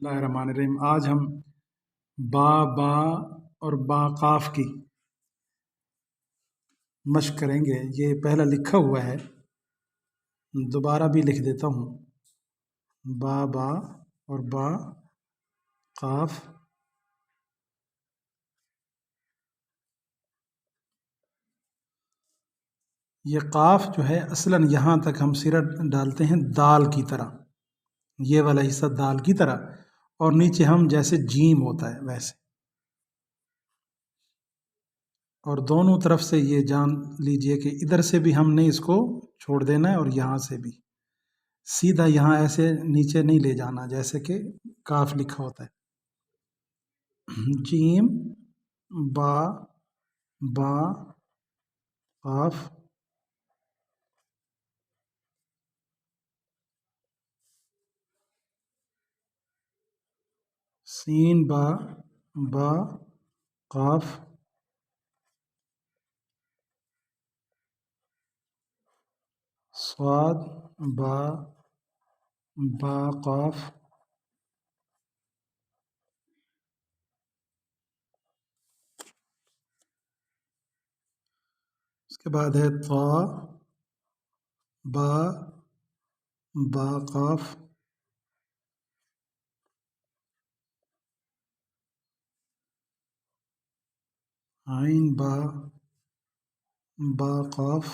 اللہ الرحمن الرحیم۔ آج ہم با با اور با قاف کی مشق کریں گے۔ یہ پہلا لکھا ہوا ہے، دوبارہ بھی لکھ دیتا ہوں۔ با با اور با قاف۔ یہ قاف جو ہے اصلاً یہاں تک ہم سیرت ڈالتے ہیں دال کی طرح، یہ والا حصہ دال کی طرح، اور نیچے ہم جیسے جیم ہوتا ہے ویسے، اور دونوں طرف سے یہ جان لیجئے کہ ادھر سے بھی ہم نے اس کو چھوڑ دینا ہے اور یہاں سے بھی سیدھا یہاں ایسے نیچے نہیں لے جانا جیسے کہ کاف لکھا ہوتا ہے۔ جیم با با قاف سین با با قاف صاد با با قاف اس کے بعد ہے طا با با قاف عین با با قاف۔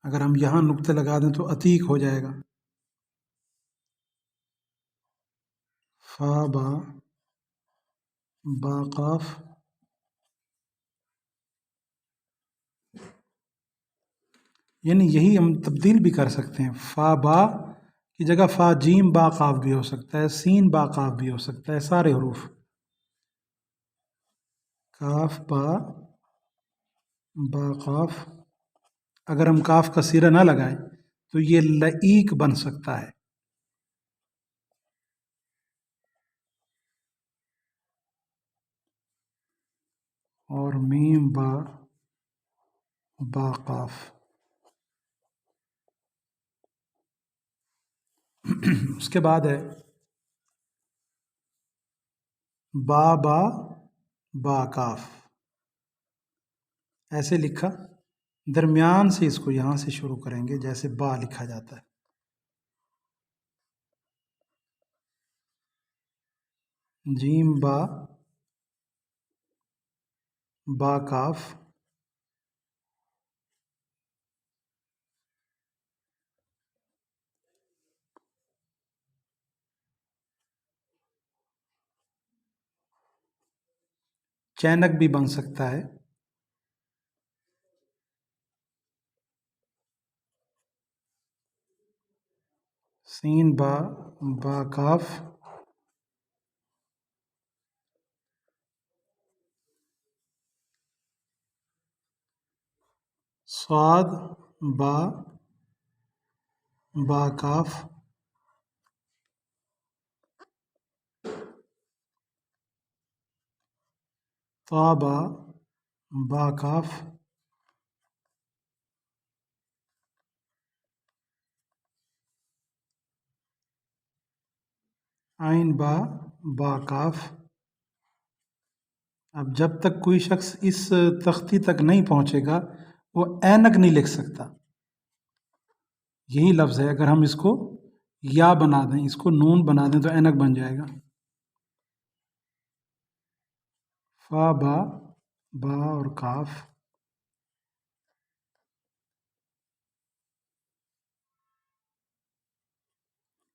اگر ہم یہاں نقطے لگا دیں تو عتیق ہو جائے گا۔ فا با با قاف یعنی یہی ہم تبدیل بھی کر سکتے ہیں، فا با کی جگہ فا جیم با قاف بھی ہو سکتا ہے، سین با قاف بھی ہو سکتا ہے، سارے حروف۔ کاف با با قاف، اگر ہم کاف کا سیرہ نہ لگائیں تو یہ لعیق بن سکتا ہے۔ اور میم با با قاف۔ اس کے بعد ہے با با با کاف، ایسے لکھا، درمیان سے اس کو یہاں سے شروع کریں گے جیسے با لکھا جاتا ہے۔ جیم با با کاف چینک بھی بن سکتا ہے۔ سین با با کاف صاد با با کاف طا با با کاف عین با با کاف۔ اب جب تک کوئی شخص اس تختی تک نہیں پہنچے گا وہ اینک نہیں لکھ سکتا۔ یہی لفظ ہے، اگر ہم اس کو یا بنا دیں، اس کو نون بنا دیں تو اینک بن جائے گا۔ فا با با اور کاف،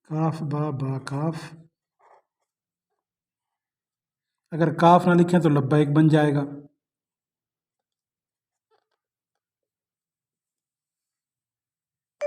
کاف با با کاف، اگر کاف نہ لکھیں تو لبیک بن جائے گا۔